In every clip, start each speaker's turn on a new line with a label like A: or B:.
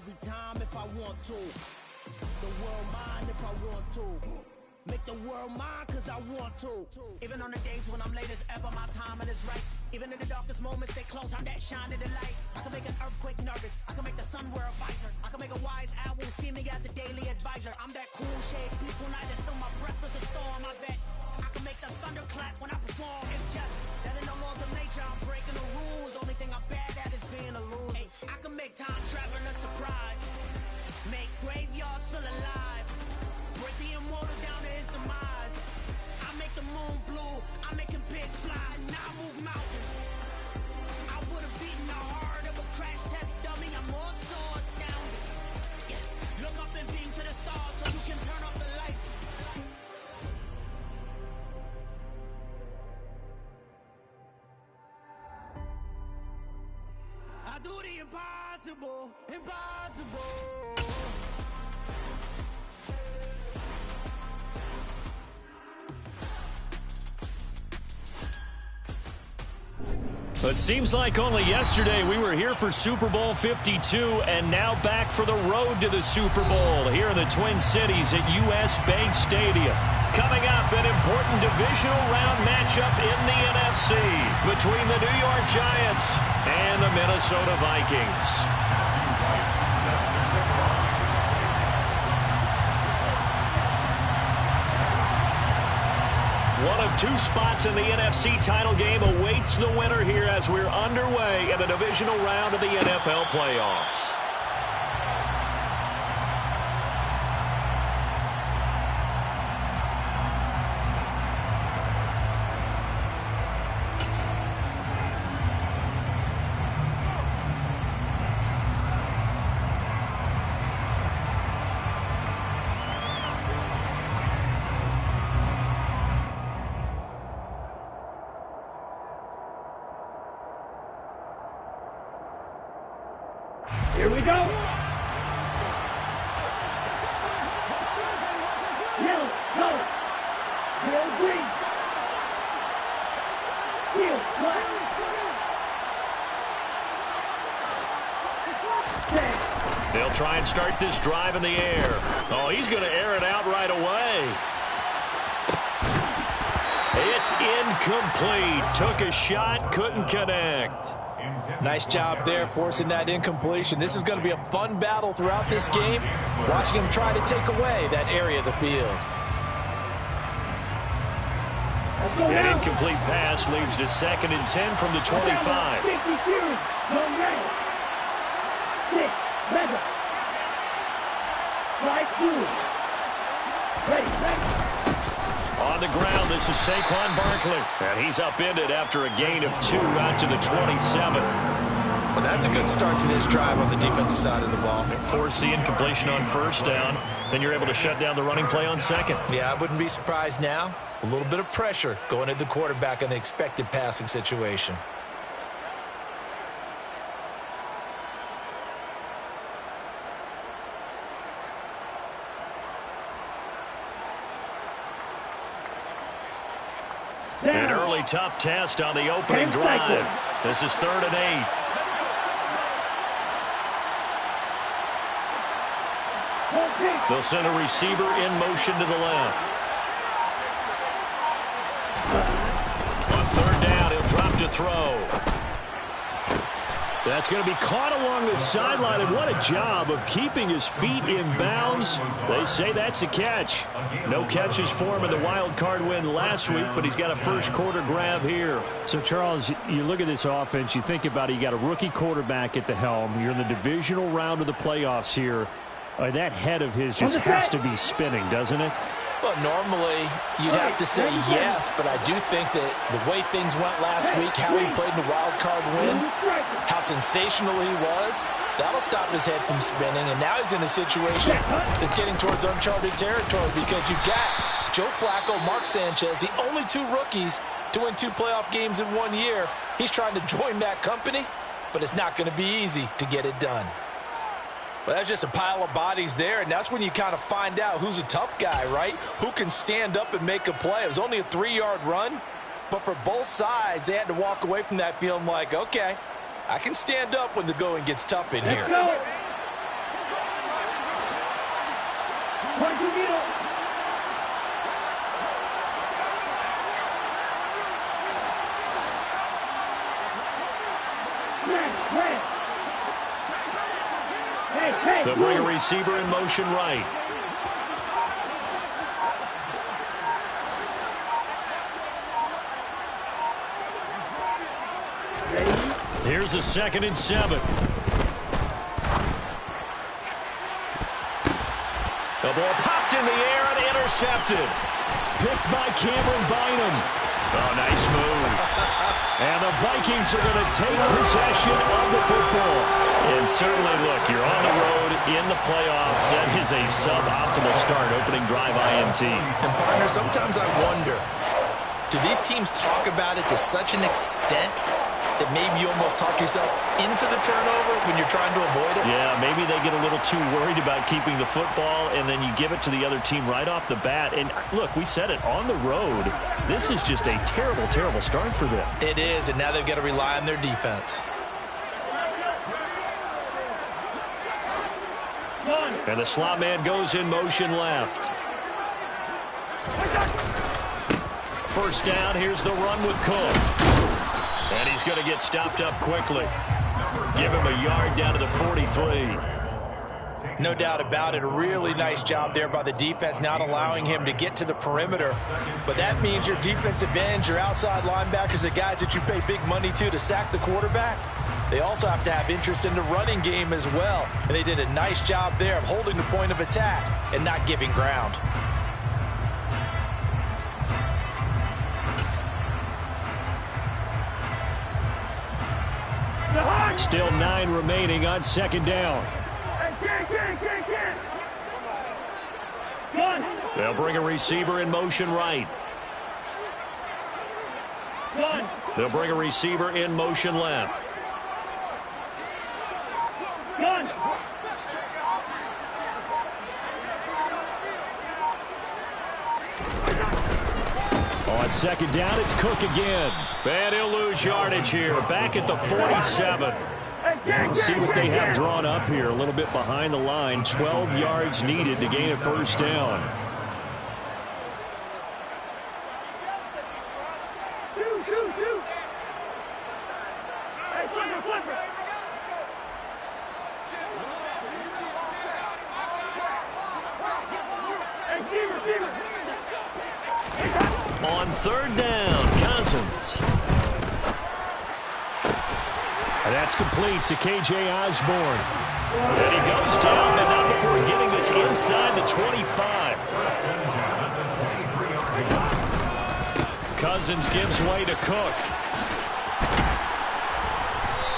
A: every time if I want to. The world mine if I want to. Make the world mine cause I want to. Even on the days when I'm late as ever, my timing is right. Even in the darkest moments, stay close, I'm that shine of the light. I can make an earthquake nervous, I can make the sun wear a visor. I can make a wise owl see me as a daily advisor. I'm that cool shade, peaceful night, and still my breath is a storm, I bet. I can make the thunder clap when I perform. It's just that in the laws of nature, I'm breaking the rules. Only thing I'm bad at is being a loser. Hey, I can make time travel a surprise. Make graveyards feel alive. Break the immortal down to his demise. I make the moon blue, I'm making pigs fly. Now I move mountains. I would have beaten the heart of a crash test dummy. I'm more so astounded. Yeah. Look up and beam to the stars so you can turn off the lights. I do the impossible, impossible.
B: It seems like only yesterday we were here for Super Bowl 52 and now back for the road to the Super Bowl here in the Twin Cities at US Bank Stadium. Coming up, an important divisional round matchup in the NFC between the New York Giants and the Minnesota Vikings. One of two spots in the NFC title game awaits the winner here as we're underway in the divisional round of the NFL playoffs.
C: Here we go. Yellow, color. Yellow, green. Yellow, black.
B: They'll try and start this drive in the air. Oh, he's going to air it out right away. It's incomplete. Took a shot, couldn't connect.
D: Nice job there forcing that incompletion. This is going to be a fun battle throughout this game, watching him try to take away that area of the field.
B: An incomplete pass leads to 2nd and 10 from the 25. On the ground, this is Saquon Barkley. And he's upended after a gain of 2 out to the 27.
D: Well, that's a good start to this drive on the defensive side of the ball.
B: Force the incompletion on 1st down. Then you're able to shut down the running play on 2nd.
D: Yeah, I wouldn't be surprised now. A little bit of pressure going at the quarterback in the expected passing situation.
B: An early tough test on the opening drive. This is 3rd and 8. They'll send a receiver in motion to the left. On 3rd down, he'll drop to throw. That's going to be caught along the sideline, and what a job of keeping his feet in bounds. They say that's a catch. No catches for him in the wild card win last week, but he's got a first quarter grab here.
E: So, Charles, you look at this offense, you think about it, you got a rookie quarterback at the helm. You're in the divisional round of the playoffs here. That head of his just has to be spinning, doesn't it?
D: Well, normally you'd have to say yes, but I do think that the way things went last week, how he played in the wild card win, how sensational he was, that'll stop his head from spinning. And now he's in a situation that's getting towards uncharted territory because you've got Joe Flacco, Mark Sanchez, the only 2 rookies to win 2 playoff games in 1 year. He's trying to join that company, but it's not going to be easy to get it done. Well, that's just a pile of bodies there, and that's when you kind of find out who's a tough guy, right? Who can stand up and make a play. It was only a 3-yard run, but for both sides, they had to walk away from that feeling like, okay, I can stand up when the going gets tough in here.
B: They'll bring a receiver in motion right. Here's a 2nd and 7. The ball popped in the air and intercepted. Picked by Cameron Bynum. Oh, nice move. And the Vikings are going to take possession of the football. And certainly, look, you're on the road in the playoffs. That is a suboptimal start, opening drive INT.
D: And, partner, sometimes I wonder, do these teams talk about it to such an extent that maybe you almost talk yourself into the turnover when you're trying to avoid it?
B: Yeah, maybe they get a little too worried about keeping the football, and then you give it to the other team right off the bat. And, look, we said it, on the road, this is just a terrible, terrible start for them.
D: It is, and now they've got to rely on their defense.
B: And the slot man goes in motion left. First down, here's the run with Cook. And he's going to get stopped up quickly. Give him a yard down to the 43.
D: No doubt about it. A really nice job there by the defense, not allowing him to get to the perimeter. But that means your defensive ends, your outside linebackers, the guys that you pay big money to sack the quarterback, they also have to have interest in the running game as well. And they did a nice job there of holding the point of attack and not giving ground.
E: Still 9 remaining on 2nd down.
B: They'll bring a receiver in motion right. They'll bring a receiver in motion left.
E: On 2nd down, it's Cook again.
B: And he'll lose yardage here. Back at the 47.
E: See what they have drawn up here. A little bit behind the line. 12 yards needed to gain a first down.
B: On 3rd down, Cousins.
E: And that's complete to K.J. Osborne.
B: And he goes down, but not before getting this inside the 25. Cousins gives way to Cook.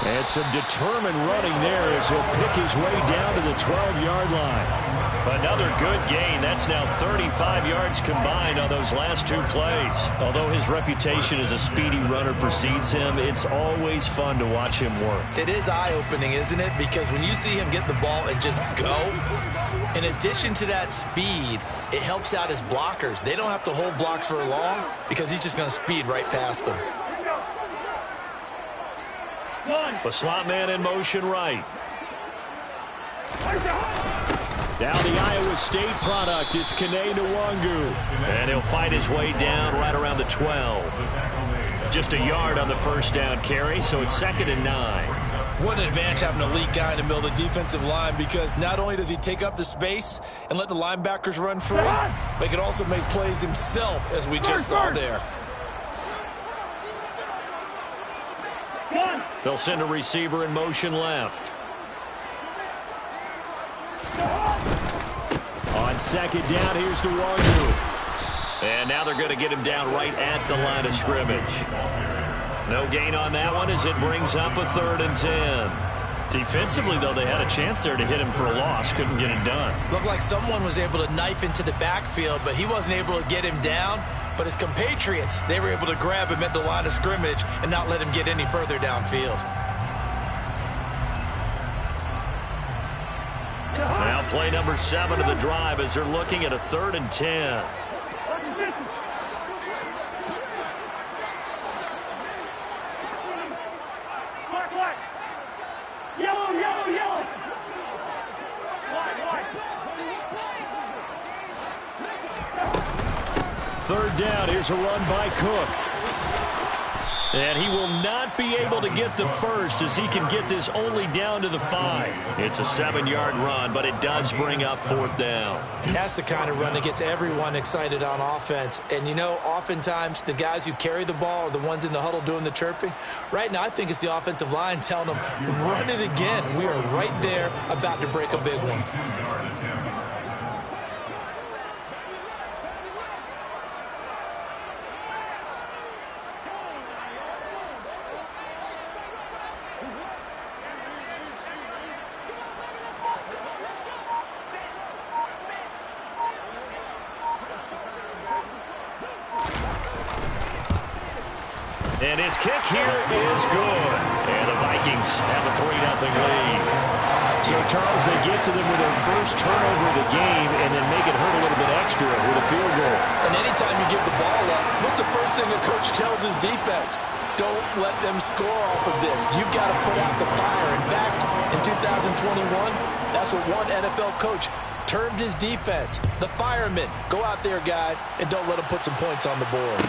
E: And some determined running there as he'll pick his way down to the 12-yard line.
B: Another good gain. That's now 35 yards combined on those last 2 plays. Although his reputation as a speedy runner precedes him, it's always fun to watch him work.
D: It is eye-opening, isn't it? Because when you see him get the ball and just go, in addition to that speed, it helps out his blockers. They don't have to hold blocks for long because he's just going to speed right past them.
B: The slot man in motion right.
E: Now the Iowa State product, it's Kene Nwangu.
B: And he'll fight his way down right around the 12. Just a yard on the first down carry, so it's 2nd and 9.
D: What an advantage having an elite guy in the middle of the defensive line, because not only does he take up the space and let the linebackers run free, but he can also make plays himself, as we just saw there.
B: They'll send a receiver in motion left.
E: On 2nd down, here's Nwangu.
B: And now they're going to get him down right at the line of scrimmage. No gain on that one as it brings up a 3rd and 10. Defensively, though, they had a chance there to hit him for a loss. Couldn't get it done.
D: Looked like someone was able to knife into the backfield, but he wasn't able to get him down. But his compatriots, they were able to grab him at the line of scrimmage and not let him get any further downfield.
B: Now play number 7 of the drive as they're looking at a 3rd and 10.
C: Yellow, yellow, yellow.
E: Third down, here's a run by Cook.
B: And he will not be able to get the first as he can get this only down to the 5. It's a 7-yard run, but it does bring up 4th down.
D: That's the kind of run that gets everyone excited on offense. And, you know, oftentimes the guys who carry the ball are the ones in the huddle doing the chirping. Right now, I think it's the offensive line telling them, run it again. We are right there about to break a big one.
B: And his kick here is good. And the Vikings have a 3-0 lead.
E: So, Charles, they get to them with their first turnover of the game and then make it hurt a little bit extra with a field goal.
D: And anytime you give the ball up, what's the first thing a coach tells his defense? Don't let them score off of this. You've got to put out the fire. In fact, in 2021, that's what one NFL coach termed his defense. The firemen. Go out there, guys, and don't let them put some points on the board.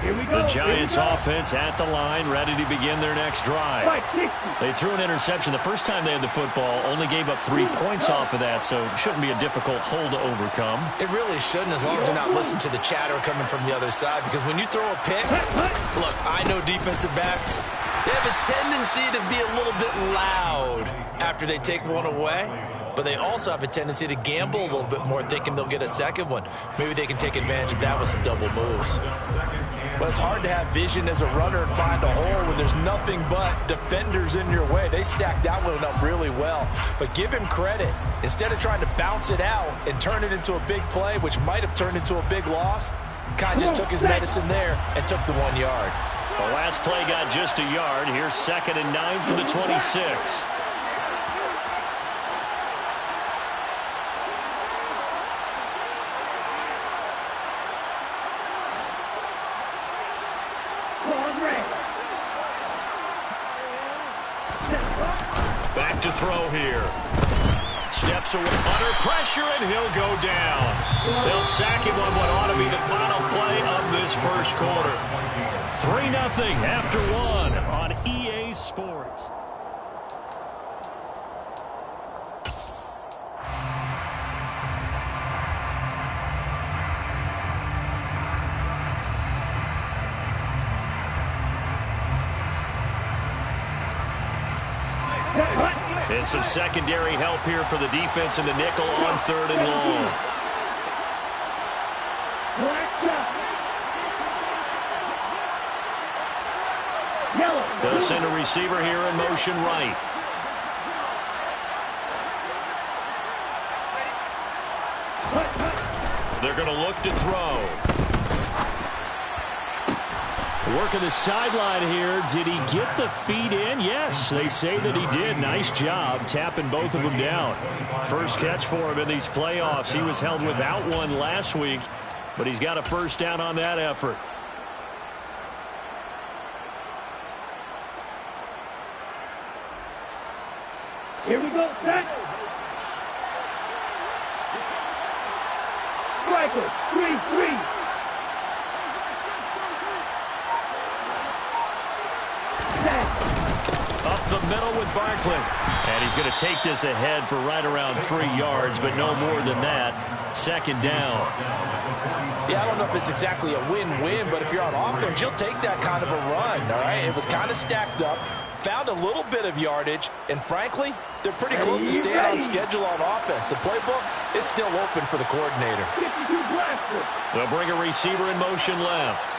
B: The Giants offense at the line, ready to begin their next drive. They threw an interception the first time they had the football, only gave up 3 points off of that, so it shouldn't be a difficult hole to overcome.
D: It really shouldn't, as long as you're not listening to the chatter coming from the other side, because when you throw a pick, look, I know defensive backs, they have a tendency to be a little bit loud after they take one away. But they also have a tendency to gamble a little bit more, thinking they'll get a second one. Maybe they can take advantage of that with some double moves. But it's hard to have vision as a runner and find a hole when there's nothing but defenders in your way. They stacked that one up really well. But give him credit. Instead of trying to bounce it out and turn it into a big play, which might have turned into a big loss, Kai just took his medicine there and took the 1 yard.
B: The last play got just a yard. Here's 2nd and 9 for the 26. Back to throw here. Steps away under pressure, and he'll go down. They'll sack him on what ought to be the final play of this first quarter. 3-0 after 1 on EA Sports. And some secondary help here for the defense in the nickel on 3rd and long. They'll send a receiver here in motion right. They're going to look to throw.
E: Working the sideline here. Did he get the feet in? Yes, they say that he did. Nice job tapping both of them down.
B: First catch for him in these playoffs. He was held without one last week, but he's got a first down on that effort.
C: Here we go, set. Striker, 3-3.
B: Up the middle with Barkley. And he's going to take this ahead for right around 3 yards, but no more than that. 2nd down.
D: Yeah, I don't know if it's exactly a win-win, but if you're on offense, you'll take that kind of a run, all right? It was kind of stacked up, found a little bit of yardage, and frankly, they're pretty close to staying on schedule on offense. The playbook is still open for the coordinator.
B: They'll bring a receiver in motion left.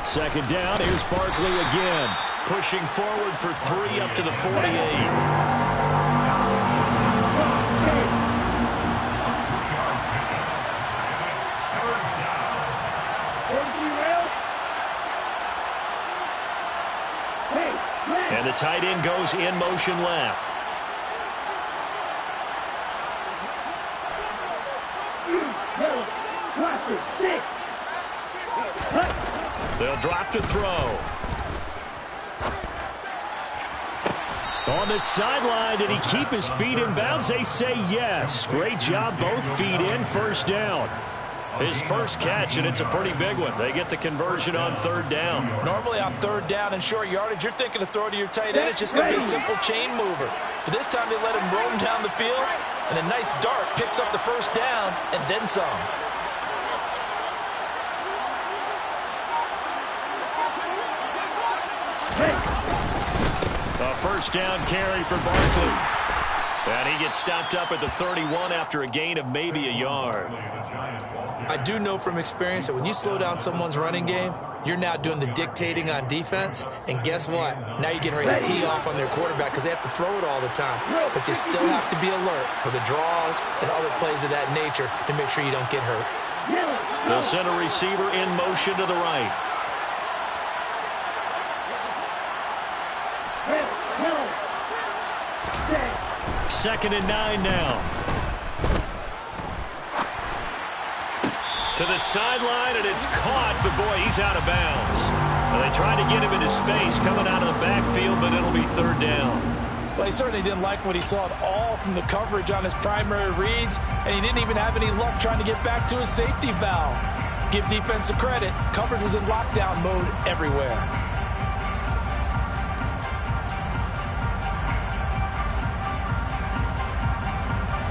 B: 2nd down. Here's Barkley again. Pushing forward for 3 up to the 48. And the tight end goes in motion left.
C: 6.
B: They'll drop to throw. On the sideline, did he keep his feet in bounds? They say yes. Great job, both feet in, first down. His first catch, and it's a pretty big one. They get the conversion on third down.
D: Normally on third down and short yardage, you're thinking to throw to your tight end. It's just going to be a simple chain mover. But this time they let him roam down the field, and a nice dart picks up the first down and then some.
B: A first down carry for Barkley. And he gets stopped up at the 31 after a gain of maybe a yard.
D: I do know from experience that when you slow down someone's running game, you're now doing the dictating on defense. And guess what? Now you're getting ready to tee off on their quarterback because they have to throw it all the time. But you still have to be alert for the draws and other plays of that nature to make sure you don't get hurt.
B: They'll send a receiver in motion to the right. Second and 9 now. To the sideline, and it's caught, but boy, he's out of bounds. Well, they tried to get him into space coming out of the backfield, but it'll be third down.
D: Well, he certainly didn't like what he saw at all from the coverage on his primary reads, and he didn't even have any luck trying to get back to his safety valve. Give defense a credit. Coverage was in lockdown mode everywhere.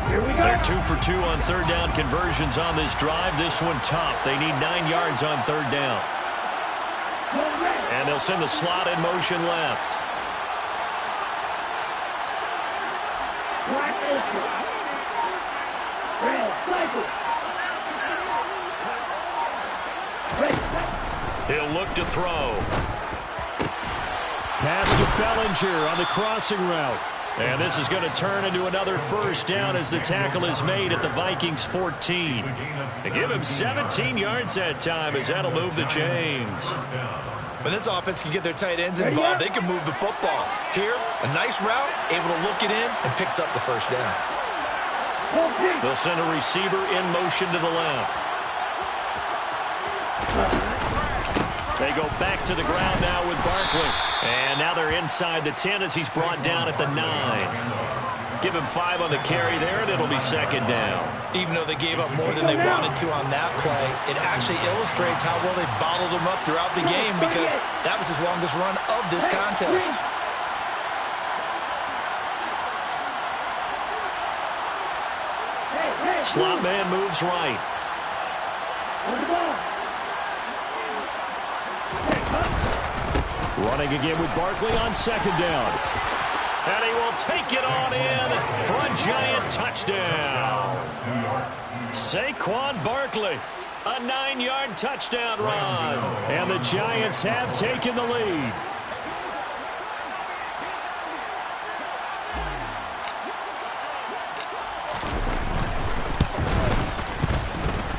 B: They're 2 for 2 on third down conversions on this drive. This one tough. They need 9 yards on third down. And they'll send the slot in motion left. He'll look to throw. Pass to Bellinger on the crossing route. And this is going to turn into another first down as the tackle is made at the Vikings 14. They give him 17 yards that time as that'll move the chains.
D: When this offense can get their tight ends involved, they can move the football. Here, a nice route, able to look it in, and picks up the first down.
B: They'll send a receiver in motion to the left. They go back to the ground now with Barkley. And now they're inside the 10 as he's brought down at the 9. Give him 5 on the carry there, and it'll be second down.
D: Even though they gave up more than they wanted to on that play, it actually illustrates how well they bottled them up throughout the game because that was his longest run of this contest.
B: Slot man moves right. Running again with Barkley on second down. And he will take it on in for a giant touchdown. Saquon Barkley, a 9-yard touchdown run. And the Giants have taken the lead.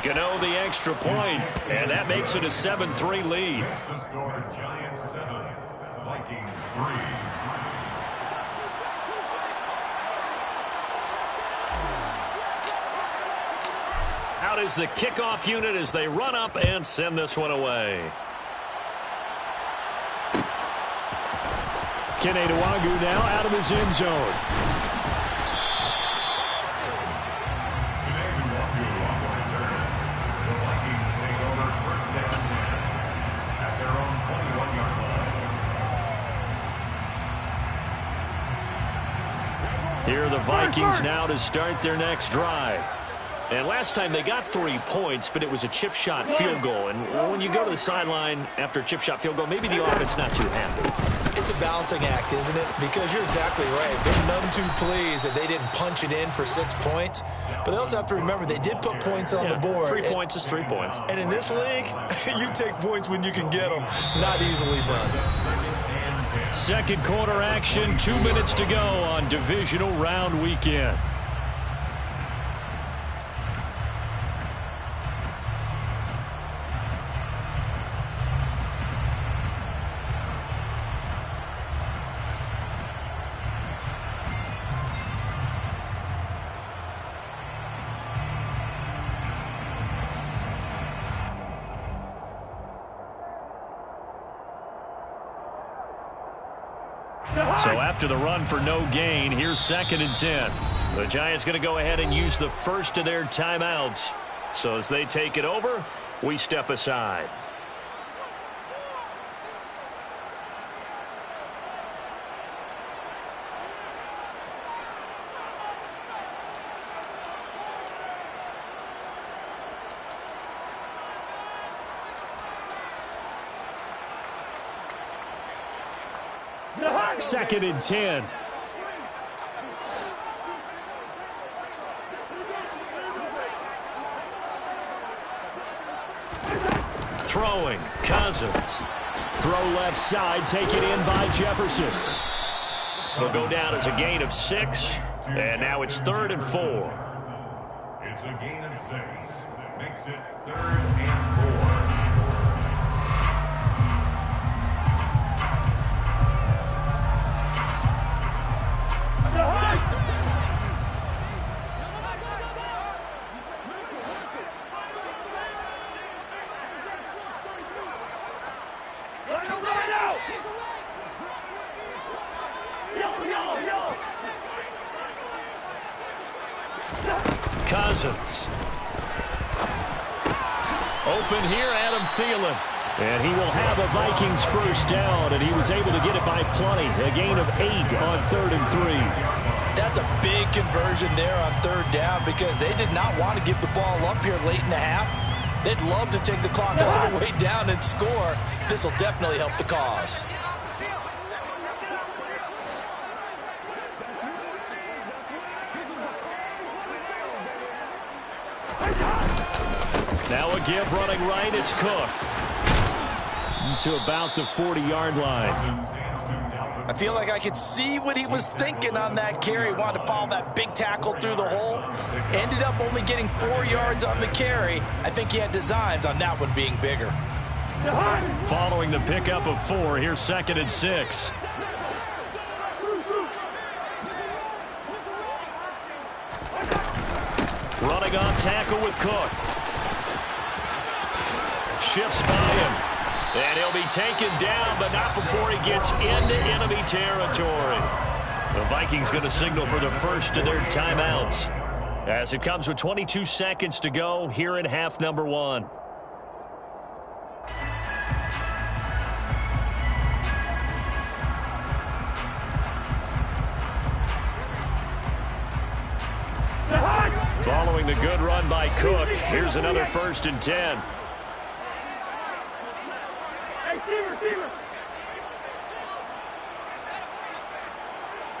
B: Gano the extra point, and that makes it a 7-3 lead.
F: Giants 7, Vikings 3.
B: Out is the kickoff unit as they run up and send this one away. Kene Nwagu now out of his end zone. Here are the Vikings now to start their next drive. And last time they got 3 points, but it was a chip shot field goal. And when you go to the sideline after a chip shot field goal, maybe the offense not too happy.
D: It's a balancing act, isn't it? Because you're exactly right. They're none too pleased that they didn't punch it in for 6 points. But they also have to remember they did put points on the board.
B: 3 points is 3 points.
D: And in this league, you take points when you can get them. Not easily done.
B: Second quarter action, 2 minutes to go on divisional round weekend. So after the run for no gain, here's 2nd and 10. The Giants going to go ahead and use the first of their timeouts. So as they take it over, we step aside.
E: Second and 10.
B: Throwing, Cousins.
E: Throw left side, taken in by Jefferson.
B: It'll go down as a gain of 6, and now it's 3rd and 4.
F: It's a gain of 6. Makes it 3rd and 4.
B: Cousins. Open here, Adam Thielen.
E: And he will have a Vikings first down, and he was able to get it by plenty. A gain of 8 on 3rd and 3.
D: That's a big conversion there on 3rd down because they did not want to give the ball up here late in the half. They'd love to take the clock all the way down and score. This will definitely help the cause.
E: Now a give running right, it's Cook. To about the 40-yard line.
D: I feel like I could see what he was thinking on that carry. Wanted to follow that big tackle through the hole. Ended up only getting 4 yards on the carry. I think he had designs on that one being bigger.
B: Following the pickup of 4, here's 2nd and 6. Running on tackle with Cook. Shifts by him. And he'll be taken down, but not before he gets into enemy territory. The Vikings going to signal for the first of their timeouts, as it comes with 22 seconds to go here in half number 1. Following the good run by Cook, here's another 1st and 10.
C: Receiver.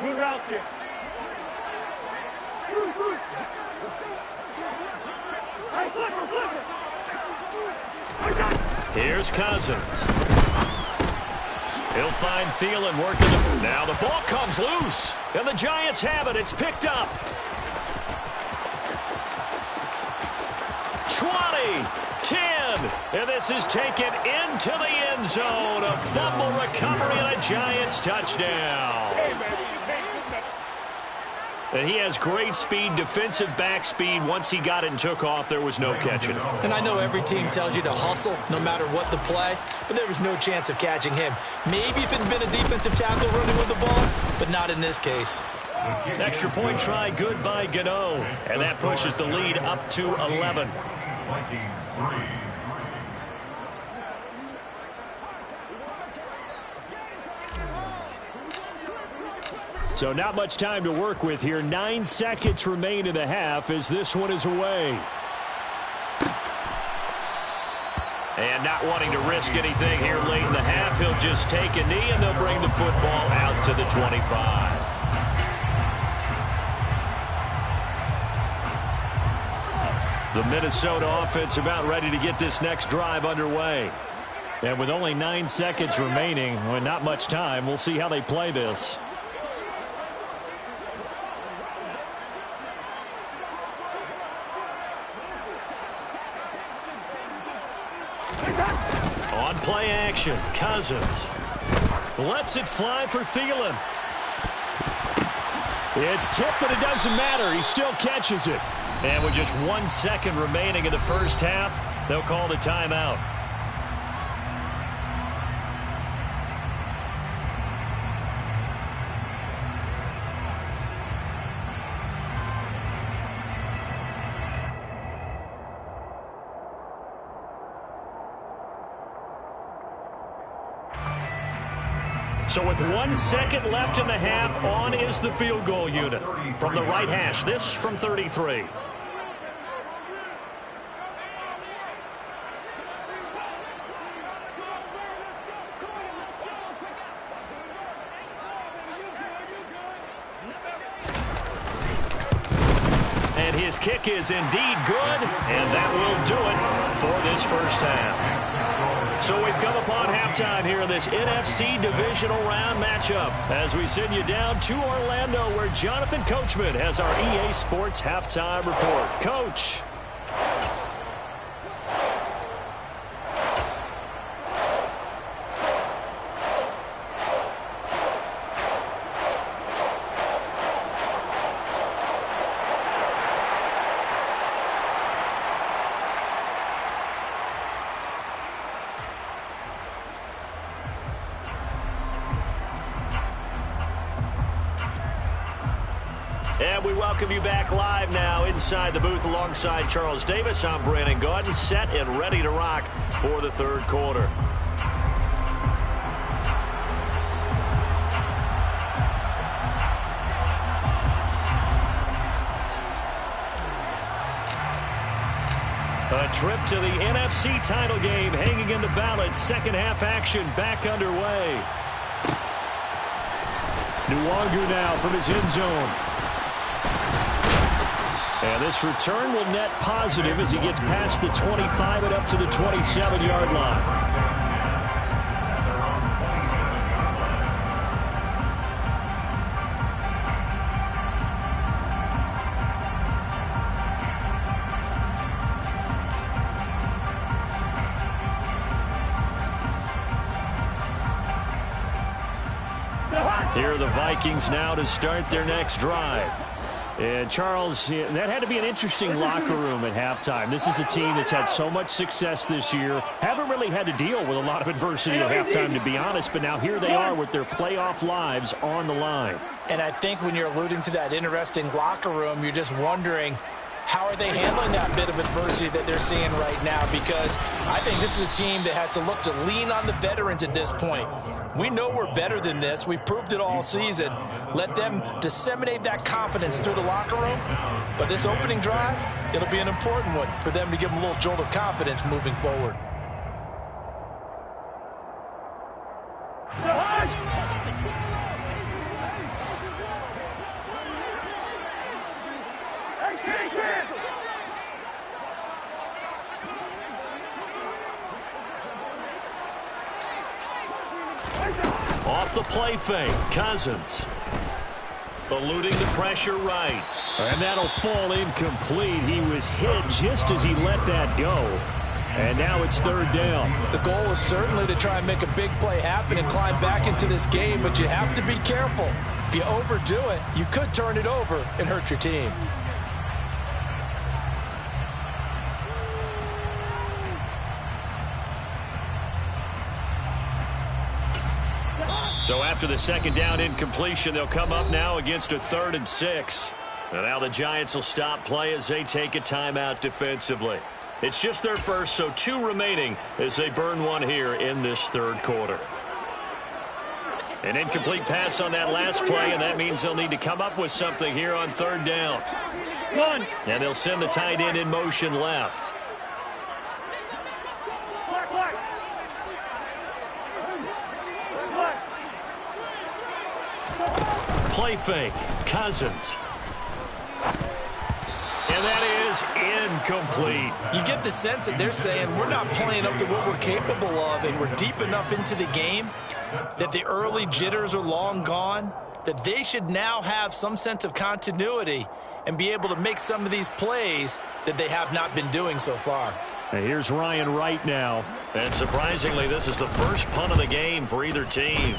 C: Move out here.
B: Here's Cousins. He'll find Thielen working. Now the ball comes loose, and the Giants have it. It's picked up. 20, 10, and this is taken into the end zone. A fumble recovery and a Giants touchdown. And he has great speed, defensive back speed. Once he got it and took off, there was no catching him.
D: And I know every team tells you to hustle no matter what the play, but there was no chance of catching him. Maybe if it had been a defensive tackle running with the ball, but not in this case.
B: Extra point try, good by Gano. And that pushes the lead up to 11.
F: Vikings 3.
E: So not much time to work with here. 9 seconds remain in the half as this one is away.
B: And not wanting to risk anything here late in the half, he'll just take a knee and they'll bring the football out to the 25. The Minnesota offense about ready to get this next drive underway.
E: And with only 9 seconds remaining, well, not much time, we'll see how they play this.
B: On play action, Cousins lets it fly for Thielen.
E: It's tipped, but it doesn't matter. He still catches it.
B: And with just 1 second remaining in the first half, they'll call the timeout. So with 1 second left in the half, on is the field goal unit. From the right hash, this from 33. And his kick is indeed good, and that will do it for this first half. So we've come upon halftime here in this NFC Divisional Round matchup as we send you down to Orlando where Jonathan Coachman has our EA Sports Halftime Report. Coach. And we welcome you back live now inside the booth alongside Charles Davis. I'm Brandon Gaudin, set and ready to rock for the third quarter. A trip to the NFC title game hanging in the balance. Second half action back underway. Nwangu now from his end zone. And this return will net positive as he gets past the 25 and up to the 27-yard line. Here are the Vikings now to start their next drive. And, Charles, that had to be an interesting locker room at halftime. This is a team that's had so much success this year. Haven't really had to deal with a lot of adversity at halftime, to be honest. But now here they are with their playoff lives on the line.
D: And I think when you're alluding to that interesting locker room, you're just wondering, how are they handling that bit of adversity that they're seeing right now? Because I think this is a team that has to look to lean on the veterans at this point. We know we're better than this. We've proved it all season. Let them disseminate that confidence through the locker room. But this opening drive, it'll be an important one for them to give them a little jolt of confidence moving forward.
B: Off the play fake, Cousins. Eluding the pressure right. And that'll fall incomplete. He was hit just as he let that go. And now it's third down.
D: The goal is certainly to try and make a big play happen and climb back into this game, but you have to be careful. If you overdo it, you could turn it over and hurt your team.
B: So after the second down incompletion, they'll come up now against a 3rd and 6. And now the Giants will stop play as they take a timeout defensively. It's just their first, so 2 remaining as they burn one here in this third quarter. An incomplete pass on that last play, and that means they'll need to come up with something here on third down. And they'll send the tight end in motion left. Play fake, Cousins. And that is incomplete.
D: You get the sense that they're saying we're not playing up to what we're capable of, and we're deep enough into the game that the early jitters are long gone, that they should now have some sense of continuity and be able to make some of these plays that they have not been doing so far.
B: And here's Ryan Wright now. And surprisingly, this is the first punt of the game for either team.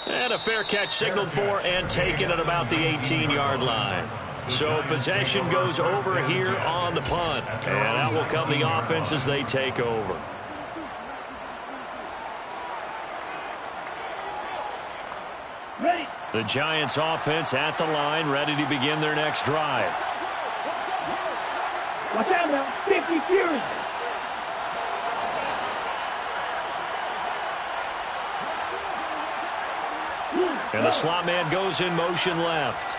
B: And a fair catch signaled for and taken at about the 18-yard line. So possession goes over here on the punt. And out will come the offense as they take over.
C: Ready.
B: The Giants offense at the line, ready to begin their next drive.
C: Watch out now. 50 Fury.
B: And the slot man goes in motion left.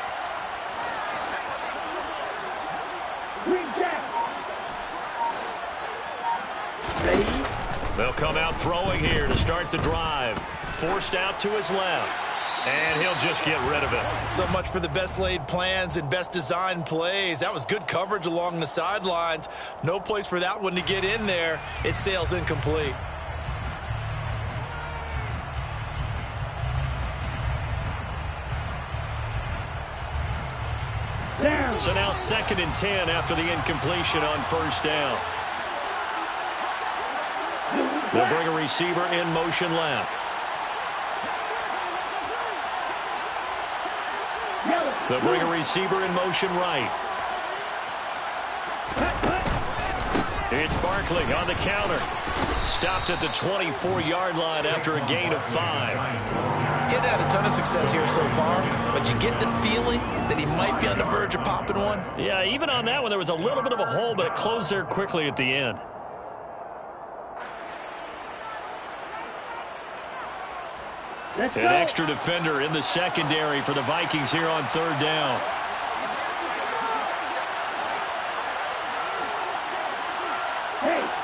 B: They'll come out throwing here to start the drive. Forced out to his left. And he'll just get rid of it.
D: So much for the best laid plans and best designed plays. That was good coverage along the sidelines. No place for that one to get in there. It sails incomplete.
B: So now 2nd and 10 after the incompletion on first down. They'll bring a receiver in motion left. They'll bring a receiver in motion right. It's Barkley on the counter. Stopped at the 24-yard line after a gain of 5.
D: Getting had a ton of success here so far, but you get the feeling that he might be on the verge of popping one.
B: Yeah, even on that one, there was a little bit of a hole, but it closed there quickly at the end. An extra defender in the secondary for the Vikings here on 3rd down.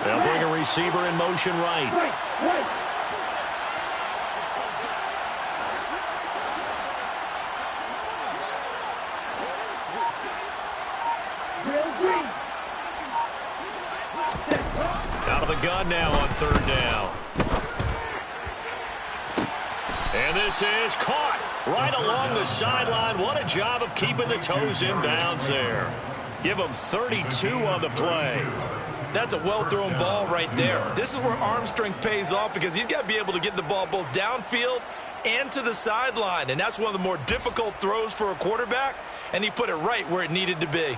B: They'll bring a receiver in motion right. Out of the gun now on 3rd down. And this is caught right along the sideline. What a job of keeping the toes in bounds there. Give him 32 on the play.
D: That's a well-thrown ball right there. This is where arm strength pays off because he's got to be able to get the ball both downfield and to the sideline. And that's one of the more difficult throws for a quarterback, and he put it right where it needed to be.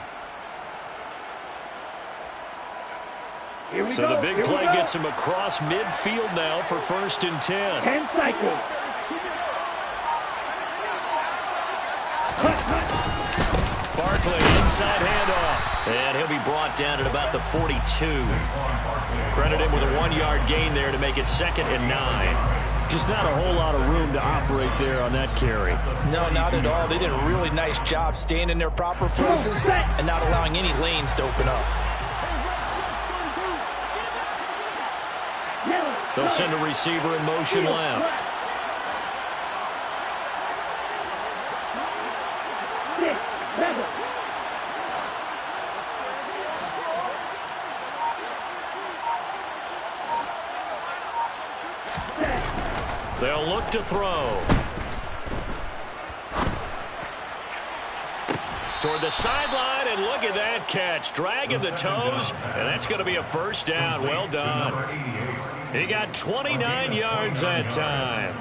B: So the big play gets him across midfield now for 1st and 10.
C: 10 cycles.
B: Barkley, inside handoff. And he'll be brought down at about the 42. Credit him with a 1-yard gain there to make it 2nd and 9.
E: Just not a whole lot of room to operate there on that carry.
D: No, not at all. They did a really nice job staying in their proper places and not allowing any lanes to open up.
B: They'll send a receiver in motion left. They'll look to throw. Toward the sideline, and look at that catch. Dragging the toes, and that's going to be a 1st down. Well done. He got 29 yards that time.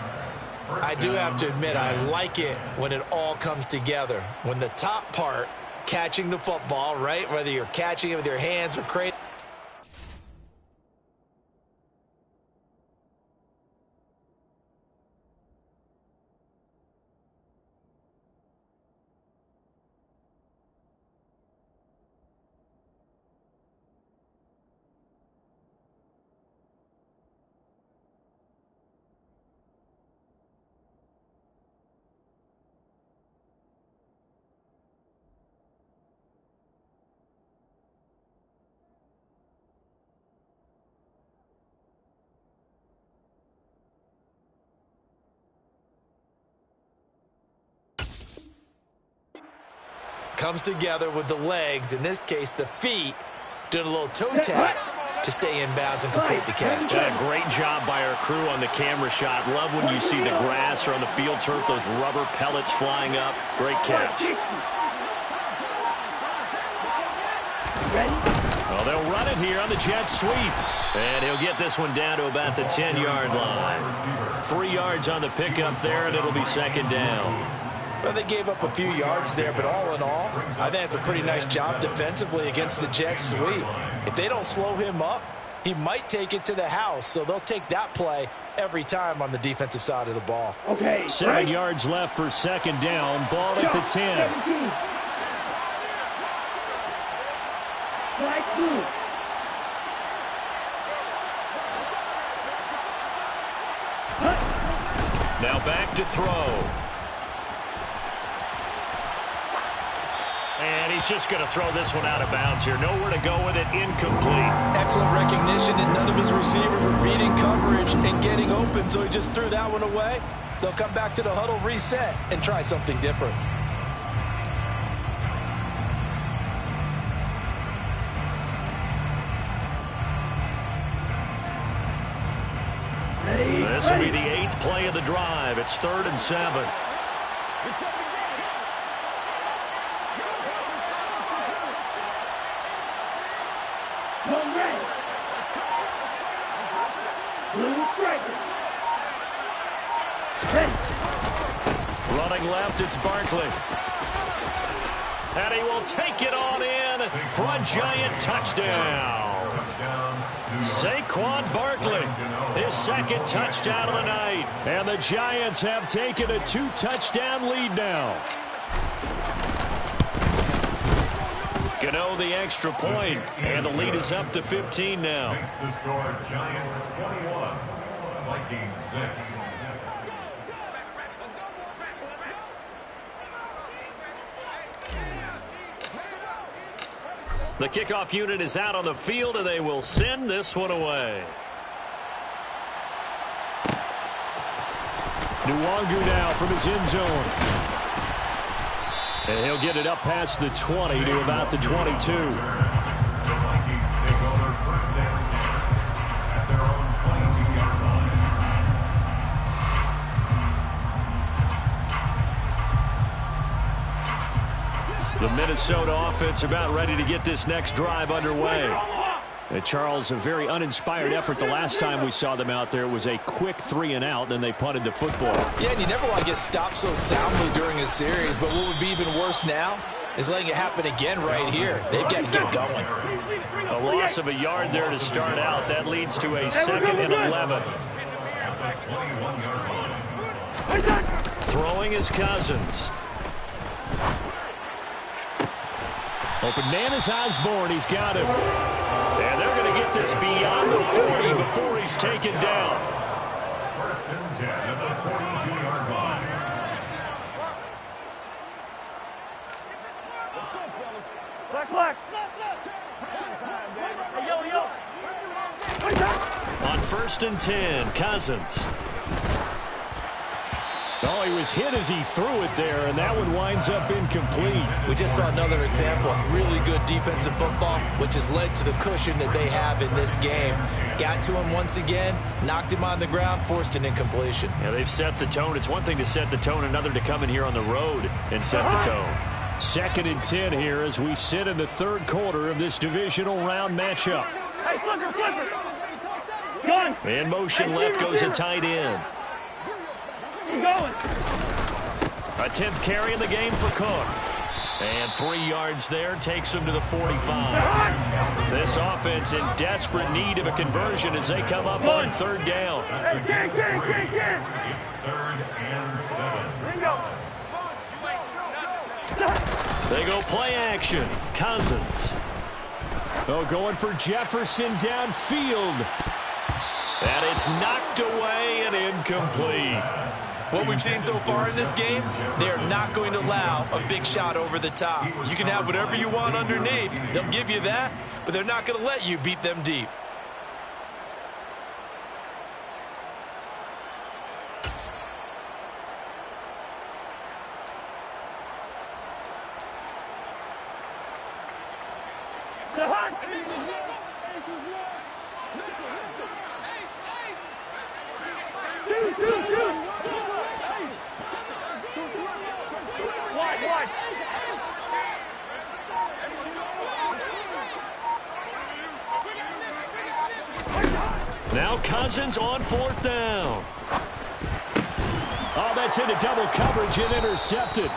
D: I do have to admit, I like it when it all comes together. When the top part, catching the football, right? Whether you're catching it with your hands or creating. Comes together with the legs, in this case the feet, doing a little toe tap to stay in bounds and complete the catch.
B: Yeah, great job by our crew on the camera shot. Love when you see the grass or on the field turf, those rubber pellets flying up. Great catch. Well, they'll run it here on the jet sweep. And he'll get this one down to about the 10-yard line. 3 yards on the pickup there, and it'll be 2nd down.
D: Well, they gave up a few yards there, but all in all, I think it's a pretty nice job defensively against the jet sweep. If they don't slow him up, he might take it to the house, so they'll take that play every time on the defensive side of the ball.
C: Okay.
B: 7 yards left for 2nd down. Ball at the 10.
C: 17. Strike 2.
B: Now back to throw. And he's just going to throw this one out of bounds here. Nowhere to go with it. Incomplete.
D: Excellent recognition that none of his receivers were beating coverage and getting open, so he just threw that one away. They'll come back to the huddle, reset, and try something different.
B: This will be the 8th play of the drive. It's 3rd and 7. Running left, it's Barkley. And he will take it on in for a giant touchdown. Saquon Barkley, his 2nd touchdown of the night. And the Giants have taken a 2-touchdown lead now. Gano the extra point, and the lead is up to 15 now.
F: Makes the score Giants 21, Vikings 6.
B: The kickoff unit is out on the field, and they will send this one away.
E: Nwangu now from his end zone. And he'll get it up past the 20 to about the 22.
F: The Vikings take over 1st down at their own 22-yard line.
B: The Minnesota offense about ready to get this next drive underway.
E: And Charles, a very uninspired effort the last time we saw them out there. It was a quick 3-and-out, then they punted the football.
D: Yeah, and you never want to get stopped so soundly during a series, but what would be even worse now is letting it happen again right here. They've got to get going.
B: A loss of a yard there to start out. That leads to a 2nd and 11. Throwing is Cousins.
E: Open man is Osborne. He's got him.
B: And they're going to get this beyond the 40 before he's taken down.
F: 1st and 10 at the 42-yard line.
C: Black.
B: On 1st and 10, Cousins.
E: Oh, he was hit as he threw it there, and that one winds up incomplete.
D: We just saw another example of really good defensive football, which has led to the cushion that they have in this game. Got to him once again, knocked him on the ground, forced an incompletion.
B: Yeah, they've set the tone. It's one thing to set the tone, another to come in here on the road and set the tone.
E: 2nd and 10 here as we sit in the 3rd quarter of this divisional round matchup.
C: Hey, flipper.
B: In motion left goes a tight end.
C: Keep going.
B: A 10th carry in the game for Cook. And 3 yards there takes him to the 45. This offense in desperate need of a conversion as they come up on 3rd down.
C: Hey, get.
F: It's 3rd and 7.
C: Bingo.
B: They go play action. Cousins.
E: Oh, going for Jefferson downfield.
B: And it's knocked away and incomplete.
D: What we've seen so far in this game, they're not going to allow a big shot over the top. You can have whatever you want underneath. They'll give you that, but they're not going to let you beat them deep.
C: Wide.
B: Now Cousins on 4th down.
E: Oh, that's into double coverage and intercepted.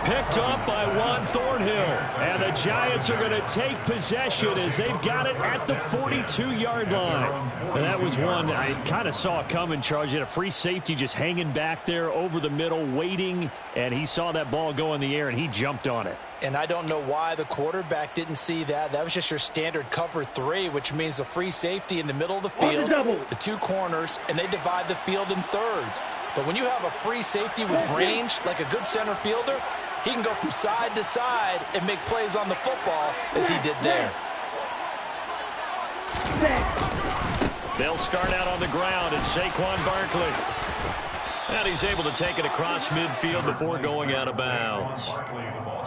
B: Picked up by Juan Thornhill.
E: And the Giants are going to take possession as they've got it at the 42-yard line. And that was one I kind of saw coming, Charles. You had a free safety just hanging back there over the middle, waiting, and he saw that ball go in the air, and he jumped on it.
D: And I don't know why the quarterback didn't see that. That was just your standard cover 3, which means the free safety in the middle of the field, the 2 corners, and they divide the field in thirds. But when you have a free safety with range, like a good center fielder, he can go from side to side and make plays on the football as he did there.
B: They'll start out on the ground, and Saquon Barkley. And he's able to take it across midfield before going out of bounds.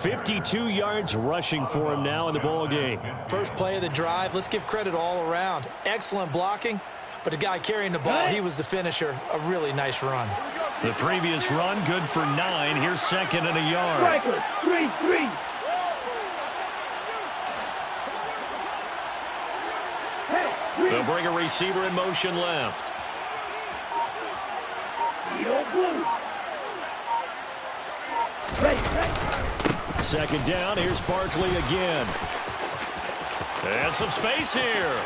B: 52 yards rushing for him now in the ball game.
D: First play of the drive, let's give credit all around. Excellent blocking, but the guy carrying the ball, he was the finisher. A really nice run.
B: The previous run, good for 9. Here's second and a yard.
C: 3-3.
B: They'll bring a receiver in motion left. Second down, here's Barkley again. And some space here.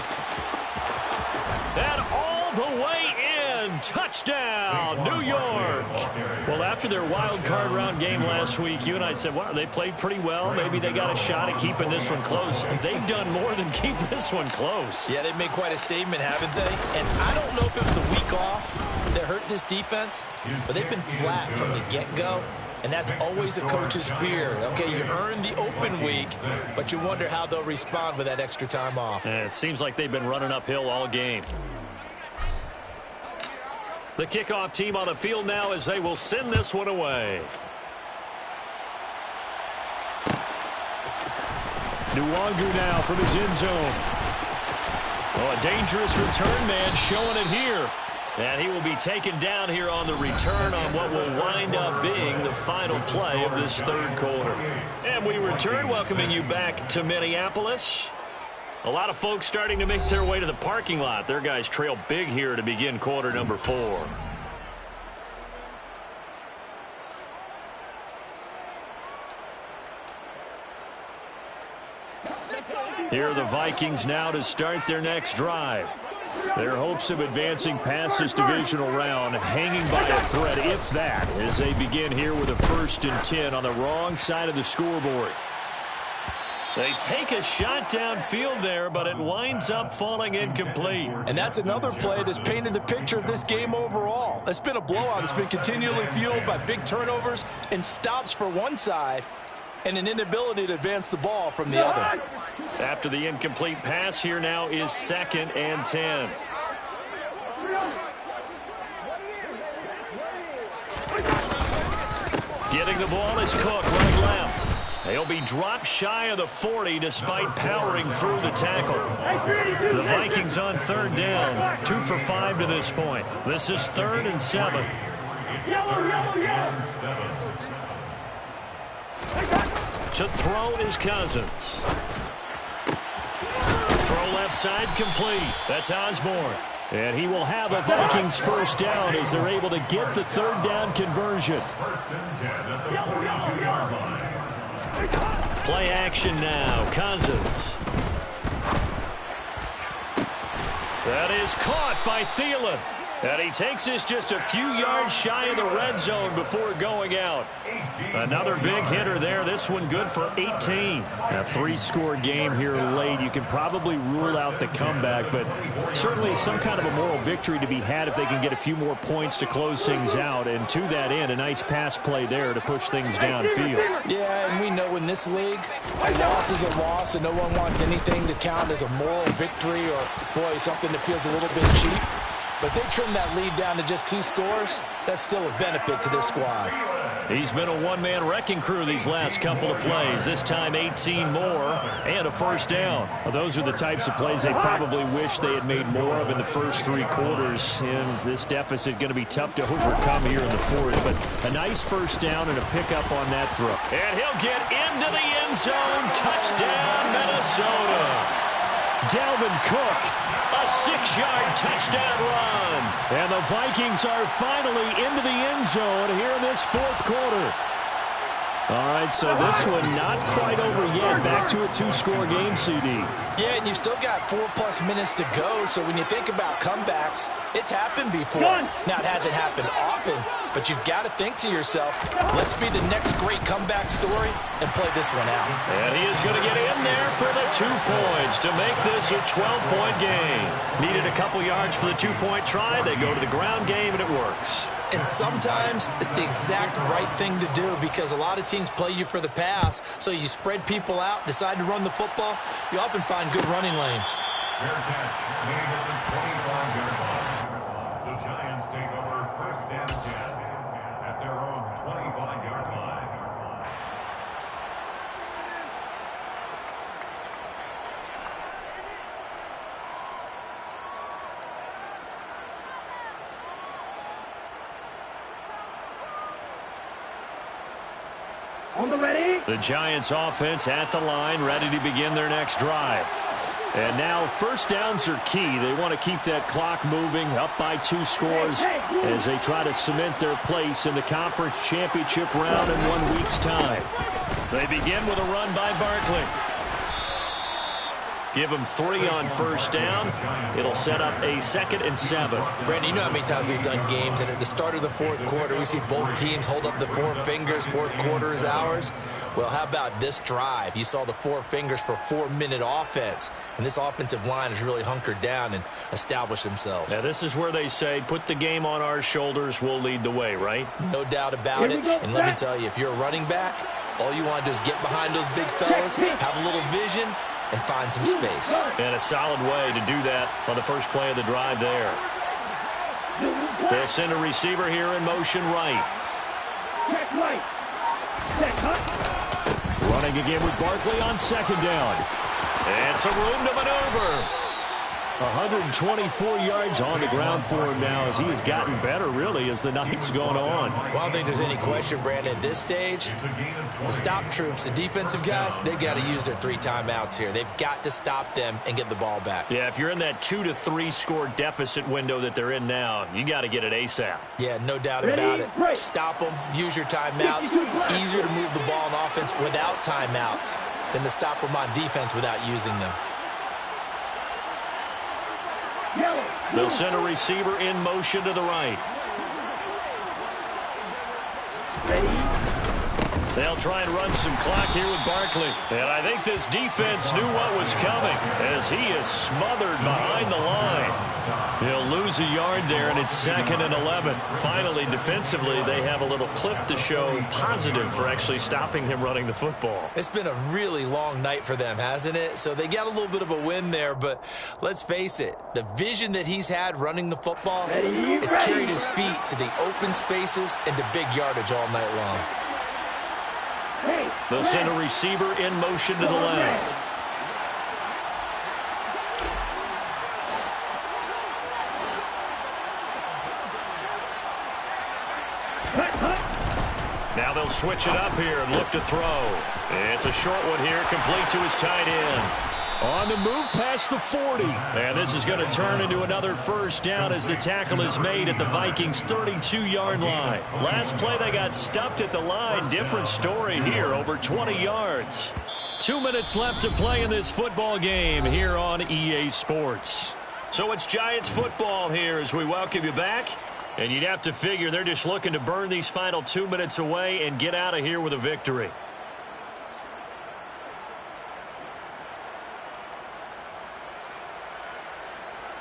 B: And all the way in. Touchdown, New York. Well, after their wild card round game last week, you and I said, wow, they played pretty well. Maybe they got a shot at keeping this one close. They've done more than keep this one close.
D: Yeah, they've made quite a statement, haven't they? And I don't know if it was the week off that hurt this defense, but they've been flat from the get-go. And that's always a coach's fear. Okay, you earn the open week, but you wonder how they'll respond with that extra time off.
B: And it seems like they've been running uphill all game. The kickoff team on the field now as they will send this one away. Nwangu now from his end zone. Oh, a dangerous return man showing it here. And he will be taken down here on the return on what will wind up being the final play of this third quarter. And we return, welcoming you back to Minneapolis. A lot of folks starting to make their way to the parking lot. Their guys trail big here to begin quarter number 4. Here are the Vikings now to start their next drive. Their hopes of advancing past this divisional round hanging by a thread, if that, as they begin here with a 1st and 10 on the wrong side of the scoreboard. They take a shot downfield there, but it winds up falling incomplete.
D: And that's another play that's painted the picture of this game overall. It's been a blowout. It's been continually fueled by big turnovers and stops for one side and an inability to advance the ball from the other.
B: After the incomplete pass, here now is 2nd and 10. Getting the ball is Cook, right left. He'll be dropped shy of the 40 despite powering through the tackle. The Vikings on 3rd down, 2 for 5 to this point. This is 3rd and 7. To throw is Cousins. Throw left side complete. That's Osborne. And he will have a Vikings 1st down as they're able to get the 3rd down conversion.
F: 1st and 10 at the 42-yard line.
B: Play action now. Cousins. That is caught by Thielen. And he takes this just a few yards shy of the red zone before going out. Another big hitter there. This one good for 18. A 3-score game here late. You can probably rule out the comeback, but certainly some kind of a moral victory to be had if they can get a few more points to close things out. And to that end, a nice pass play there to push things downfield.
D: Yeah, and we know in this league, a loss is a loss, and no one wants anything to count as a moral victory or, boy, something that feels a little bit cheap. But they trim that lead down to just 2 scores. That's still a benefit to this squad.
B: He's been a one-man wrecking crew these last couple of plays. This time 18 more and a 1st down. Well, those are the types of plays they probably wish they had made more of in the first 3 quarters. And this deficit going to be tough to overcome here in the 4th. But a nice 1st down and a pickup on that throw. And he'll get into the end zone. Touchdown, Minnesota. Dalvin Cook, a 6-yard touchdown run. And the Vikings are finally into the end zone here in this 4th quarter. All right, so this one not quite over yet. Back to a 2-score game, CD.
D: Yeah, and you've still got 4+ minutes to go, so when you think about comebacks, it's happened before. Now, it hasn't happened often, but you've got to think to yourself, let's be the next great comeback story and play this one out.
B: And he is going to get in there for the 2 points to make this a 12-point game. Needed a couple yards for the 2-point try. They go to the ground game, and it works.
D: And sometimes it's the exact right thing to do because a lot of teams play you for the pass. So you spread people out, decide to run the football. You often find good running lanes.
F: Fair catch made at the 25-yard line. The Giants take over first and 10 at their own 25-yard line.
C: On the ready.
E: The Giants offense at the line, ready to begin their next drive. And now first downs are key. They want to keep that clock moving, up by 2 scores as they try to cement their place in the conference championship round in 1 week's time. They begin with a run by Barkley. Give them 3 on first down. It'll set up a 2nd and 7.
D: Brandon, you know how many times we've done games, and at the start of the fourth quarter, we see both teams hold up the 4 fingers, fourth quarter is ours. Well, how about this drive? You saw the 4 fingers for 4-minute offense, and this offensive line has really hunkered down and established themselves.
E: Now, this is where they say, put the game on our shoulders, we'll lead the way, right?
D: No doubt about it, and let me tell you, if you're a running back, all you want to do is get behind those big fellas, have a little vision, and find some space.
E: And a solid way to do that on the first play of the drive there. They'll send a receiver here in motion right.
C: Check right. Check hut.
E: Running again with Barkley on 2nd down. And some room to maneuver. 124 yards on the ground for him now as he has gotten better, really, as the night's gone on.
D: Well, I don't think there's any question, Brandon, at this stage, the stop troops, the defensive guys, they've got to use their 3 timeouts here. They've got to stop them and get the ball back.
E: Yeah, if you're in that 2 to 3 score deficit window that they're in now, you got to get it ASAP.
D: Yeah, no doubt about it. Stop them, use your timeouts. Easier to move the ball on offense without timeouts than to stop them on defense without using them.
E: They'll send a receiver in motion to the right. They'll try and run some clock here with Barkley. And I think this defense knew what was coming as he is smothered behind the line. He'll lose a yard there, and it's 2nd and 11. Finally, defensively, they have a little clip to show positive for actually stopping him running the football.
D: It's been a really long night for them, hasn't it? So they got a little bit of a win there, but let's face it, the vision that he's had running the football has carried his feet to the open spaces and to big yardage all night long.
E: They'll send a receiver in motion to the left. Now they'll switch it up here and look to throw. It's a short one here, complete to his tight end. On the move past the 40. And this is going to turn into another first down as the tackle is made at the Vikings' 32-yard line. Last play, they got stuffed at the line. Different story here, over 20 yards. 2 minutes left to play in this football game here on EA Sports. So it's Giants football here as we welcome you back. And you'd have to figure they're just looking to burn these final 2 minutes away and get out of here with a victory.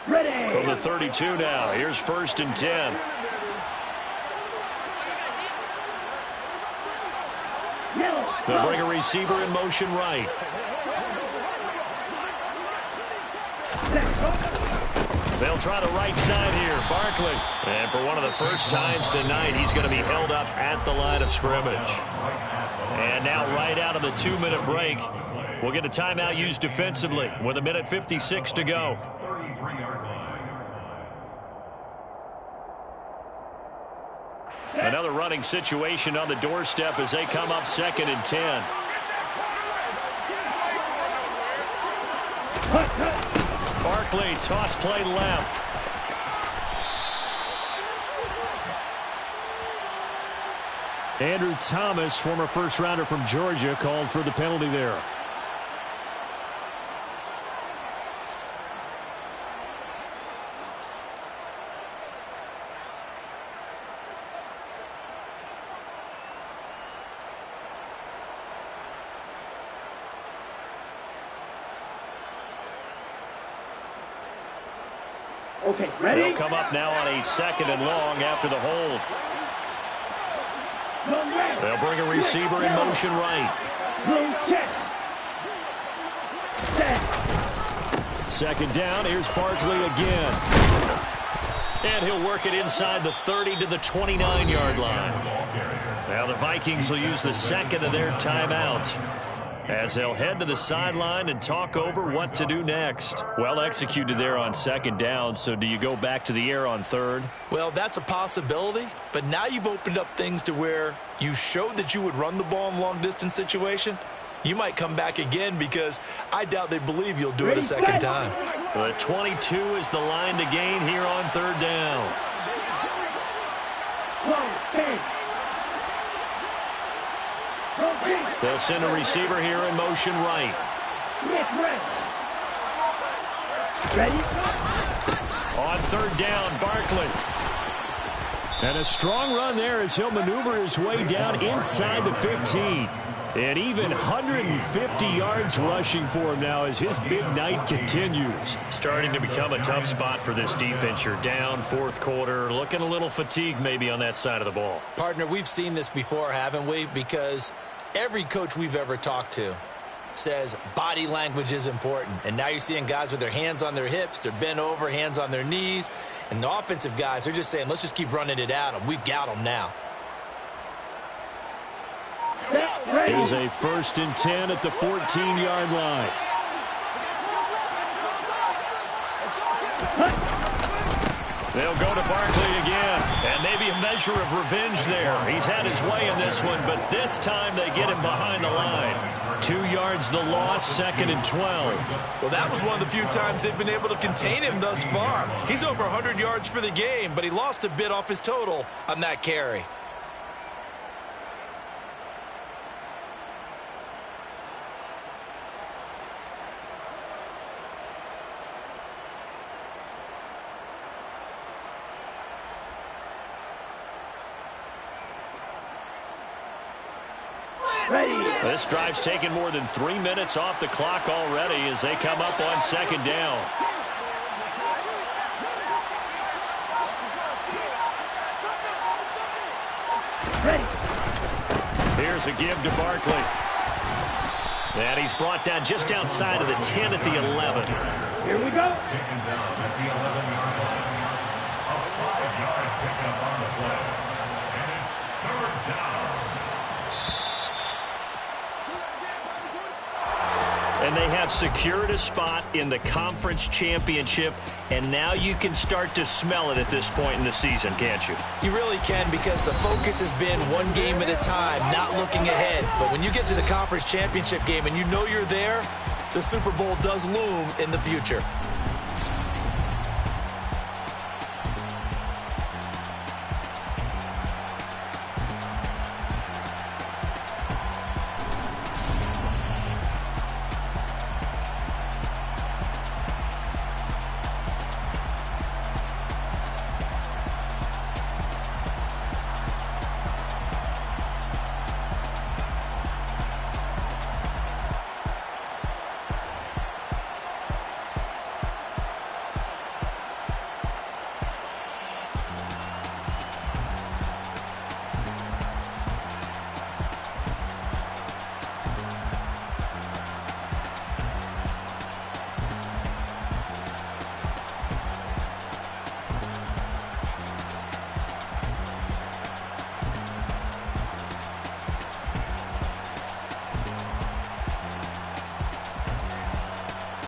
E: Ready. From the 32 now. Here's 1st and 10. They'll bring a receiver in motion right. They'll try the right side here. Barkley. And for one of the first times tonight, he's going to be held up at the line of scrimmage. And now right out of the 2-minute break, we'll get a timeout used defensively with 1:56 to go. Another running situation on the doorstep as they come up 2nd and 10. Barkley, toss play left. Andrew Thomas, former first-rounder from Georgia, called for the penalty there.
C: Okay, ready?
E: They'll come up now on a 2nd and long after the hold. They'll bring a receiver in motion right.
C: Blue check. Set.
E: 2nd down. Here's Barkley again. And he'll work it inside the 30 to the 29-yard line. Now the Vikings will use the 2nd of their timeouts as they'll head to the sideline and talk over what to do next. Well executed there on 2nd down, so do you go back to the air on 3rd?
D: Well, that's a possibility, but now you've opened up things to where you showed that you would run the ball in long-distance situation. You might come back again because I doubt they believe you'll do it a 2nd time.
E: The 22 is the line to gain here on 3rd down. They'll send a receiver here in motion right.
C: Ready?
E: On 3rd down, Barkley. And a strong run there as he'll maneuver his way down inside the 15. And even 150 yards rushing for him now as his big night continues. Starting to become a tough spot for this defense. You're down 4th quarter, looking a little fatigued maybe on that side of the ball.
D: Partner, we've seen this before, haven't we? Because every coach we've ever talked to says body language is important. And now you're seeing guys with their hands on their hips, they're bent over, hands on their knees. And the offensive guys are just saying, let's just keep running it at them. We've got them now.
E: It is a 1st and 10 at the 14-yard line. They'll go to Barkley again, and maybe a measure of revenge there. He's had his way in this one, but this time they get him behind the line. 2 yards the loss, 2nd and 12.
D: Well, that was one of the few times they've been able to contain him thus far. He's over 100 yards for the game, but he lost a bit off his total on that carry.
E: This drive's taken more than 3 minutes off the clock already as they come up on 2nd down.
C: Ready.
E: Here's a give to Barkley. And he's brought down just outside of the 10 at the 11.
C: Here we go.
F: Taken down at the 11-yard line. A 5-yard pickup on the play. And it's 3rd down.
E: And they have secured a spot in the conference championship, and now you can start to smell it at this point in the season, can't you?
D: You really can, because the focus has been one game at a time, not looking ahead. But when you get to the conference championship game and you know you're there, the Super Bowl does loom in the future.